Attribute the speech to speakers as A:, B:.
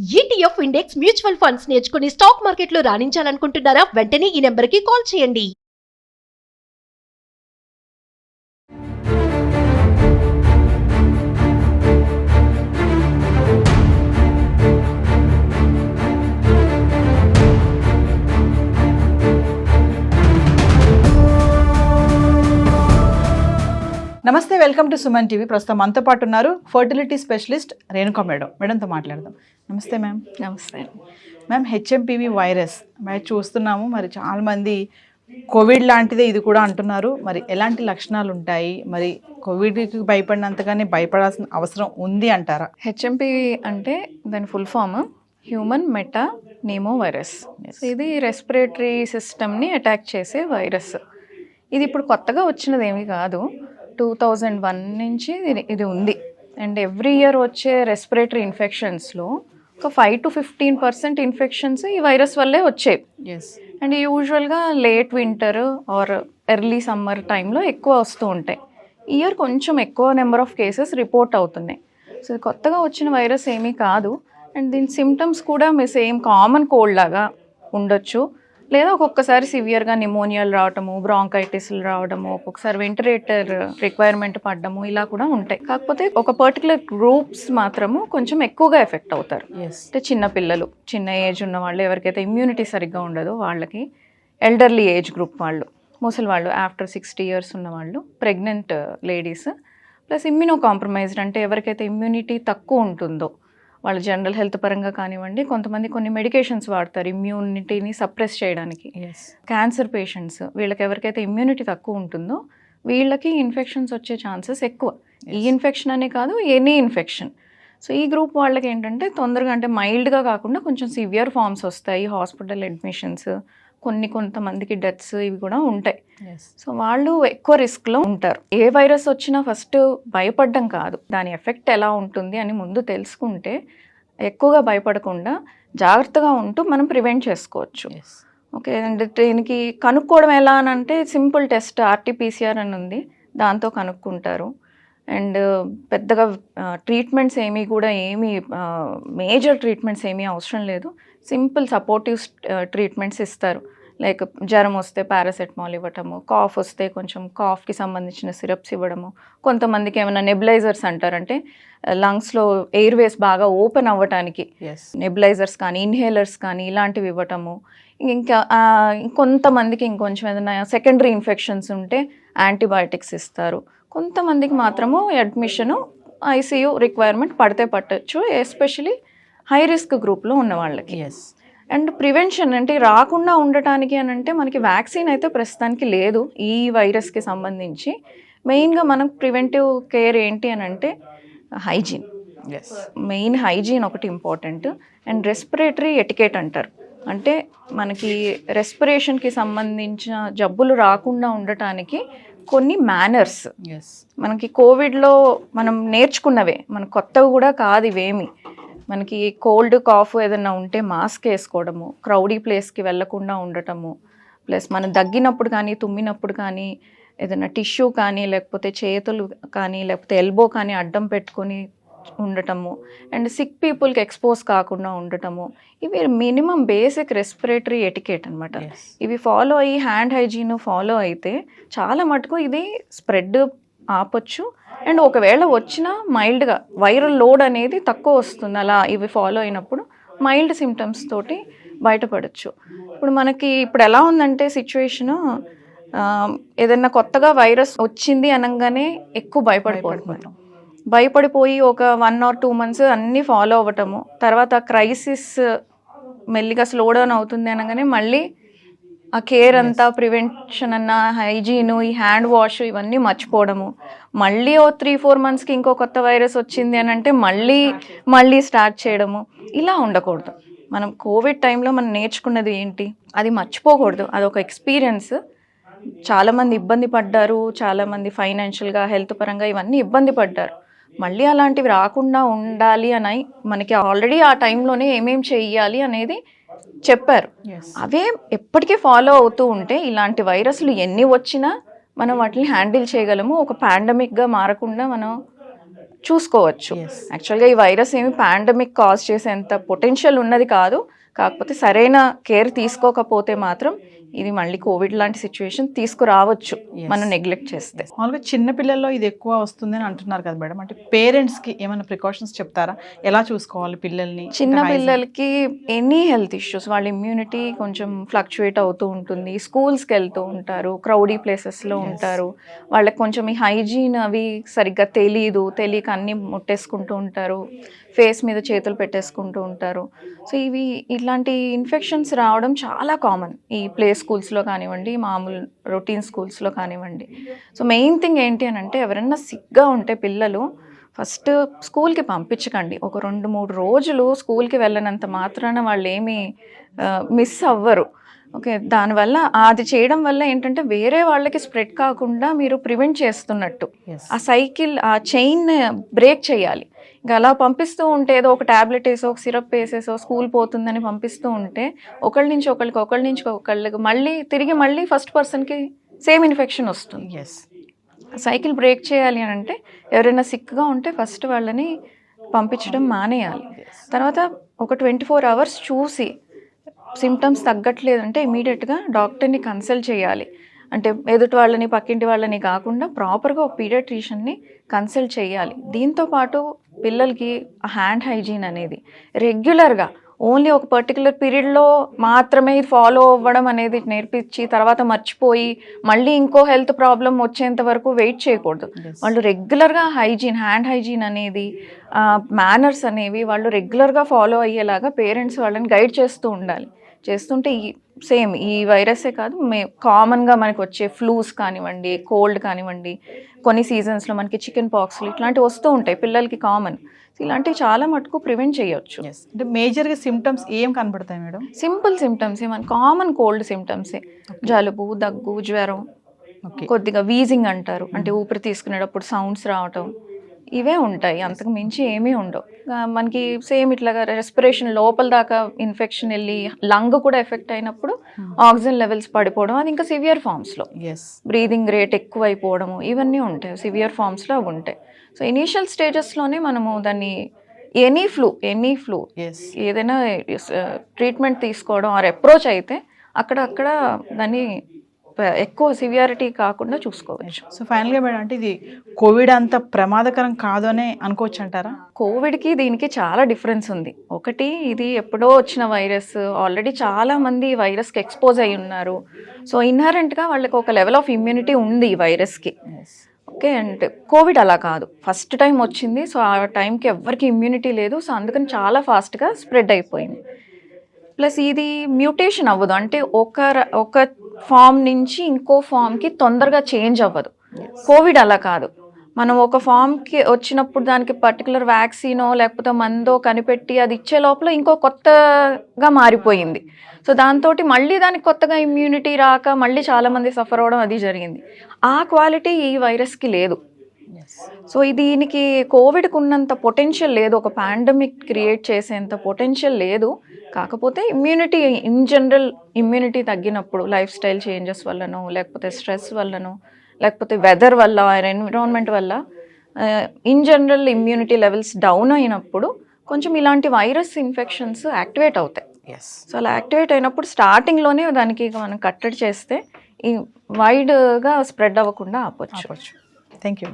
A: ETF index mutual funds నేర్చుకుని stock మార్కెట్లో రాణించాలనుకుంటున్నారా? వెంటనే ఈ నెంబర్కి కాల్ చేయండి.
B: నమస్తే, వెల్కమ్ టు సుమన్ టీవీ. ప్రస్తుతం మనతో పాటు ఉన్నారు ఫర్టిలిటీ స్పెషలిస్ట్ రేణుకా మేడంతో మాట్లాడదాం. నమస్తే మ్యామ్.
C: నమస్తే
B: మ్యామ్, హెచ్ఎంపివి వైరస్ మరి చూస్తున్నాము, మరి చాలామంది కోవిడ్ లాంటిదే ఇది కూడా అంటున్నారు. మరి ఎలాంటి లక్షణాలు ఉంటాయి? మరి కోవిడ్కి భయపడినంతగానే భయపడాల్సిన అవసరం ఉంది అంటారా?
C: హెచ్ఎంపివి అంటే దాని full form human metapneumovirus. ఇది రెస్పిరేటరీ సిస్టమ్ని అటాక్ చేసే వైరస్. ఇది ఇప్పుడు కొత్తగా వచ్చినది ఏమీ కాదు, 2001 నుంచి ఇది ఉంది. అండ్ ఎవ్రీ ఇయర్ వచ్చే రెస్పిరేటరీ ఇన్ఫెక్షన్స్లో ఒక 5 to 15% ఇన్ఫెక్షన్స్ ఈ వైరస్ వల్లే వచ్చాయి. అండ్ యూజువల్గా late winter or early summer టైంలో ఎక్కువ వస్తూ ఉంటాయి. ఈ ఇయర్ కొంచెం ఎక్కువ నెంబర్ ఆఫ్ కేసెస్ రిపోర్ట్ అవుతున్నాయి. సో ఇది కొత్తగా వచ్చిన వైరస్ ఏమీ కాదు. అండ్ దీని సిమ్టమ్స్ కూడా సేమ్ కామన్ కోల్డ్ లాగా ఉండొచ్చు, లేదా ఒక్కొక్కసారి సివియర్గా నిమోనియాలు రావడము, బ్రాంకైటిస్లు రావడము, ఒక్కొక్కసారి వెంటిలేటర్ రిక్వైర్మెంట్ పడ్డము, ఇలా కూడా ఉంటాయి. కాకపోతే ఒక పర్టికులర్ గ్రూప్స్ మాత్రము కొంచెం ఎక్కువగా ఎఫెక్ట్ అవుతారు. అంటే చిన్న పిల్లలు, చిన్న ఏజ్ ఉన్న వాళ్ళు, ఎవరికైతే ఇమ్యూనిటీ సరిగ్గా ఉండదో వాళ్ళకి, ఎల్డర్లీ ఏజ్ గ్రూప్ వాళ్ళు, ముసలి వాళ్ళు, ఆఫ్టర్ 60 years ఉన్న వాళ్ళు, pregnant ladies, plus immuno compromised అంటే ఎవరికైతే ఇమ్యూనిటీ తక్కువ ఉంటుందో వాళ్ళు జనరల్ హెల్త్ పరంగా కానివ్వండి, కొంతమంది కొన్ని మెడికేషన్స్ వాడతారు ఇమ్యూనిటీని సప్రెస్ చేయడానికి. క్యాన్సర్ పేషెంట్స్, వీళ్ళకి ఎవరికైతే ఇమ్యూనిటీ తక్కువ ఉంటుందో వీళ్ళకి ఇన్ఫెక్షన్స్ వచ్చే ఛాన్సెస్ ఎక్కువ. ఈ ఇన్ఫెక్షన్ అనే కాదు, ఎనీ ఇన్ఫెక్షన్. సో ఈ గ్రూప్ వాళ్ళకి ఏంటంటే తొందరగా, అంటే మైల్డ్గా కాకుండా కొంచెం సివియర్ ఫార్మ్స్ వస్తాయి, హాస్పిటల్ అడ్మిషన్స్, కొంతమందికి డెత్స్ ఇవి కూడా ఉంటాయి. సో వాళ్ళు ఎక్కువ రిస్క్లో ఉంటారు. ఏ వైరస్ వచ్చినా ఫస్ట్ భయపడడం కాదు, దాని ఎఫెక్ట్ ఎలా ఉంటుంది అని ముందు తెలుసుకుంటే ఎక్కువగా భయపడకుండా జాగ్రత్తగా ఉంటూ మనం ప్రివెంట్ చేసుకోవచ్చు. ఓకే, అండ్ దీనికి కనుక్కోవడం ఎలా అని అంటే సింపుల్ టెస్ట్ RT-PCR అని ఉంది, దాంతో కనుక్కుంటారు. అండ్ పెద్దగా ట్రీట్మెంట్స్ ఏమీ మేజర్ ట్రీట్మెంట్స్ ఏమీ అవసరం లేదు. సింపుల్ సపోర్టివ్ ట్రీట్మెంట్స్ ఇస్తారు. లైక్ జ్వరం వస్తే పారాసెటమాల్ ఇవ్వటము, కాఫ్ వస్తే కొంచెం కాఫ్కి సంబంధించిన సిరప్స్ ఇవ్వడము, కొంతమందికి ఏమైనా నెబులైజర్స్ అంటారంటే లంగ్స్లో ఎయిర్వేస్ బాగా ఓపెన్ అవ్వటానికి నెబులైజర్స్ కానీ ఇన్హేలర్స్ కానీ ఇలాంటివి ఇవ్వటము. ఇంకా కొంతమందికి ఇంకొంచెం ఏదైనా సెకండరీ ఇన్ఫెక్షన్స్ ఉంటే యాంటీబయాటిక్స్ ఇస్తారు. కొంతమందికి మాత్రము అడ్మిషను, ICU రిక్వైర్మెంట్ పడితే పట్టచ్చు, ఎస్పెషలీ హై రిస్క్ గ్రూప్లో ఉన్న వాళ్ళకి. అండ్ ప్రివెన్షన్ అంటే రాకుండా ఉండటానికి అని అంటే మనకి వ్యాక్సిన్ అయితే ప్రస్తుతానికి లేదు ఈ వైరస్కి సంబంధించి. మెయిన్గా మనకు ప్రివెంటివ్ కేర్ ఏంటి అని అంటే హైజీన్, మెయిన్ హైజీన్ ఒకటి ఇంపార్టెంట్. అండ్ రెస్పిరేటరీ ఎటికేట్ అంటారు, అంటే మనకి రెస్పిరేషన్కి సంబంధించిన జబ్బులు రాకుండా ఉండటానికి కొన్ని మేనర్స్ మనకి కోవిడ్లో మనం నేర్చుకున్నవే, మనకు కొత్తవి కూడా కాదు ఇవేమి. మనకి కోల్డ్ కాఫ్ ఏదైనా ఉంటే మాస్క్ వేసుకోవడము, క్రౌడీ ప్లేస్కి వెళ్ళకుండా ఉండటము, ప్లస్ మనం దగ్గినప్పుడు కానీ తుమ్మినప్పుడు కానీ ఏదైనా టిష్యూ కానీ లేకపోతే చేతులు కానీ లేకపోతే ఎల్బో కానీ అడ్డం పెట్టుకొని ఉండటము, అండ్ సిక్ పీపుల్కి ఎక్స్పోజ్ కాకుండా ఉండటము, ఇవి మినిమం బేసిక్ రెస్పిరేటరీ ఎటికేట్ అనమాట. ఇవి ఫాలో అయ్యి హ్యాండ్ హైజీన్ ఫాలో అయితే చాలా మటుకు ఇది స్ప్రెడ్ ఆపొచ్చు. అండ్ ఒకవేళ వచ్చినా మైల్డ్గా వైరల్ లోడ్ అనేది తక్కువ వస్తుంది. అలా ఇవి ఫాలో అయినప్పుడు మైల్డ్ సిమ్టమ్స్ తోటి బయటపడచ్చు. ఇప్పుడు ఎలా ఉందంటే సిచ్యువేషను, ఏదైనా కొత్తగా వైరస్ వచ్చింది అనగానే ఎక్కువ భయపడిపోయి ఒక 1 or 2 months అన్నీ ఫాలో అవ్వటము, తర్వాత క్రైసిస్ మెల్లిగా స్లో డౌన్ అవుతుంది అనగానే మళ్ళీ ఆ కేర్ అంతా, ప్రివెన్షన్ అన్న, హైజీను, ఈ హ్యాండ్ వాష్ ఇవన్నీ మర్చిపోవడము, మళ్ళీ 3-4 monthsకి ఇంకో కొత్త వైరస్ వచ్చింది అని అంటే మళ్ళీ స్టార్ట్ చేయడము, ఇలా ఉండకూడదు. మనం కోవిడ్ టైంలో మనం నేర్చుకున్నది ఏంటి, అది మర్చిపోకూడదు. అదొక ఎక్స్పీరియన్స్. చాలామంది ఇబ్బంది పడ్డారు, చాలామంది ఫైనాన్షియల్గా హెల్త్ పరంగా ఇవన్నీ ఇబ్బంది పడ్డారు. మళ్ళీ అలాంటివి రాకుండా ఉండాలి అని మనకి ఆల్రెడీ ఆ టైంలోనే ఏమేం చెయ్యాలి అనేది చెప్పారు. అవే ఎప్పటికీ ఫాలో అవుతూ ఉంటే ఇలాంటి వైరస్లు ఎన్ని వచ్చినా మనం వాటిని హ్యాండిల్ చేయగలము. ఒక పాండమిక్గా మారకుండా మనం చూసుకోవచ్చు. యాక్చువల్గా ఈ వైరస్ ఏమి పాండమిక్ కాజ్ చేసేంత పొటెన్షియల్ ఉన్నది కాదు, కాకపోతే సరైన కేర్ తీసుకోకపోతే మాత్రం ఇది మళ్ళీ కోవిడ్ లాంటి సిచ్యువేషన్ తీసుకురావచ్చు మనం నెగ్లెక్ట్ చేస్తే.
B: మామూలుగా చిన్న పిల్లల్లో ఇది ఎక్కువ వస్తుంది అని అంటున్నారు కదా మేడం, అంటే పేరెంట్స్కి ఏమైనా ప్రికాషన్స్ చెప్తారా, ఎలా చూసుకోవాలి పిల్లల్ని?
C: చిన్న పిల్లలకి ఎనీ హెల్త్ ఇష్యూస్, వాళ్ళ ఇమ్యూనిటీ కొంచెం ఫ్లక్చువేట్ అవుతూ ఉంటుంది, స్కూల్స్కి వెళ్తూ ఉంటారు, క్రౌడీ ప్లేసెస్లో ఉంటారు, వాళ్ళకి కొంచెం ఈ హైజీన్ అవి సరిగ్గా తెలియక అన్నీ ముట్టేసుకుంటూ ఉంటారు, ఫేస్ మీద చేతులు పెట్టేసుకుంటూ ఉంటారు. సో ఇట్లాంటి ఇన్ఫెక్షన్స్ రావడం చాలా కామన్ ఈ ప్లే స్కూల్స్లో కానివ్వండి, మామూలు రొటీన్ స్కూల్స్లో కానివ్వండి. సో మెయిన్ థింగ్ ఏంటి అని అంటే, ఎవరైనా సిక్గా ఉంటే పిల్లలు ఫస్ట్ స్కూల్కి పంపించకండి. ఒక 2-3 రోజులు స్కూల్కి వెళ్ళనంత మాత్రాన వాళ్ళు ఏమీ మిస్ అవ్వరు. ఓకే, దానివల్ల అది చేయడం వల్ల ఏంటంటే వేరే వాళ్ళకి స్ప్రెడ్ కాకుండా మీరు ప్రివెంట్ చేస్తున్నట్టు. ఆ సైకిల్, ఆ చైన్ బ్రేక్ చేయాలి. ఇంకా అలా పంపిస్తూ ఉంటే ఏదో ఒక ట్యాబ్లెట్ వేసో ఒక సిరప్ వేసేసో స్కూల్ పోతుందని పంపిస్తూ ఉంటే ఒకళ్ళ నుంచి ఒకళ్ళకి మళ్ళీ ఫస్ట్ పర్సన్కి సేమ్ ఇన్ఫెక్షన్ వస్తుంది. సైకిల్ బ్రేక్ చేయాలి అని అంటే ఎవరైనా సిక్గా ఉంటే ఫస్ట్ వాళ్ళని పంపించడం మానేయాలి. తర్వాత ఒక 24 hours చూసి సిమ్టమ్స్ తగ్గట్లేదంటే ఇమీడియట్గా డాక్టర్ని కన్సల్ట్ చేయాలి. అంటే ఎదుటి వాళ్ళని పక్కింటి వాళ్ళని కాకుండా ప్రాపర్గా ఒక పీడియాట్రిషియన్ని కన్సల్ట్ చేయాలి. దీంతోపాటు పిల్లలకి హ్యాండ్ హైజీన్ అనేది రెగ్యులర్గా, ఓన్లీ ఒక పర్టికులర్ పీరియడ్లో మాత్రమే ఇది ఫాలో అవ్వడం అనేది నేర్పించి తర్వాత మర్చిపోయి మళ్ళీ ఇంకో హెల్త్ ప్రాబ్లం వచ్చేంత వరకు వెయిట్ చేయకూడదు. వాళ్ళు రెగ్యులర్గా హ్యాండ్ హైజీన్ అనేది, మేనర్స్ అనేవి వాళ్ళు రెగ్యులర్గా ఫాలో అయ్యేలాగా పేరెంట్స్ వాళ్ళని గైడ్ చేస్తూ ఉండాలి. చేస్తుంటే సేమ్ ఈ వైరసే కాదు, కామన్గా మనకు వచ్చే ఫ్లూస్ కానివ్వండి, కోల్డ్ కానివ్వండి, కొన్ని సీజన్స్లో మనకి చికెన్ పాక్స్లు ఇట్లాంటివి వస్తూ ఉంటాయి, పిల్లలకి కామన్. ఇలాంటివి చాలా మటుకు ప్రివెంట్ చేయొచ్చు.
B: అంటే మేజర్గా సిమ్టమ్స్ ఏం కనబడతాయి మేడం?
C: సింపుల్ సిమ్టమ్స్ మన కామన్ కోల్డ్ సిమ్టమ్సే, జలుబు, దగ్గు, జ్వరం, కొద్దిగా వీజింగ్ అంటారు, అంటే ఊపిరి తీసుకునేటప్పుడు సౌండ్స్ రావటం, ఇవే ఉంటాయి. అంతకు మించి ఏమీ ఉండవు. మనకి సేమ్ ఇట్లాగా రెస్పిరేషన్ లోపల దాకా ఇన్ఫెక్షన్ వెళ్ళి లంగ్ కూడా ఎఫెక్ట్ అయినప్పుడు ఆక్సిజన్ లెవెల్స్ పడిపోవడం, అది ఇంకా సివియర్ ఫామ్స్లో బ్రీదింగ్ రేట్ ఎక్కువ అయిపోవడము, ఇవన్నీ ఉంటాయి సివియర్ ఫామ్స్లో అవి ఉంటాయి. సో ఇనీషియల్ స్టేజెస్లోనే మనము దాన్ని ఎనీ ఫ్లూ ఏదైనా ట్రీట్మెంట్ తీసుకోవడం ఆర్ అప్రోచ్ అయితే అక్కడ దాన్ని ఎక్కువ సివియారిటీ కాకుండా చూసుకోవచ్చు.
B: సో ఫైనల్గా మేడం, అంటే ఇది కోవిడ్ అంత ప్రమాదకరం కాదు అని అనుకోవచ్చు అంటారా?
C: కోవిడ్కి దీనికి చాలా డిఫరెన్స్ ఉంది. ఒకటి, ఇది ఎప్పుడో వచ్చిన వైరస్, ఆల్రెడీ చాలా మంది వైరస్కి ఎక్స్పోజ్ అయి ఉన్నారు. సో ఇన్హరెంట్గా వాళ్ళకి ఒక లెవెల్ ఆఫ్ ఇమ్యూనిటీ ఉంది ఈ వైరస్కి. ఓకే, అంటే కోవిడ్ అలా కాదు, ఫస్ట్ టైం వచ్చింది. సో ఆ టైంకి ఎవరికి ఇమ్యూనిటీ లేదు. సో అందుకని చాలా ఫాస్ట్గా స్ప్రెడ్ అయిపోయింది. ప్లస్ ఇది మ్యూటేషన్ అవ్వదు, అంటే ఒక ఫామ్ నుంచి ఇంకో ఫామ్కి తొందరగా చేంజ్ అవ్వదు. కోవిడ్ అలా కాదు, మనం ఒక ఫామ్కి వచ్చినప్పుడు దానికి పర్టికులర్ వ్యాక్సినో లేకపోతే మందో కనిపెట్టి అది ఇచ్చే లోపల ఇంకో కొత్తగా మారిపోయింది. సో దాంతో మళ్ళీ దానికి కొత్తగా ఇమ్యూనిటీ రాక మళ్ళీ చాలామంది సఫర్ అవ్వడం అది జరిగింది. ఆ క్వాలిటీ ఈ వైరస్కి లేదు. సో దీనికి కోవిడ్కి ఉన్నంత పొటెన్షియల్ లేదు, ఒక పాండమిక్ క్రియేట్ చేసేంత పొటెన్షియల్ లేదు. కాకపోతే ఇమ్యూనిటీ ఇన్ జనరల్ ఇమ్యూనిటీ తగ్గినప్పుడు లైఫ్ స్టైల్ చేంజెస్ వల్లనో లేకపోతే స్ట్రెస్ వల్లనో లేకపోతే వెదర్ వల్ల ఎన్విరాన్మెంట్ వల్ల in general immunity levels down అయినప్పుడు కొంచెం ఇలాంటి వైరస్ ఇన్ఫెక్షన్స్ యాక్టివేట్ అవుతాయి. సో అలా యాక్టివేట్ అయినప్పుడు స్టార్టింగ్లోనే దానికి మనం కట్టడి చేస్తే ఈ వైడ్గా స్ప్రెడ్ అవ్వకుండా ఆపొచ్చు.
B: Thank you.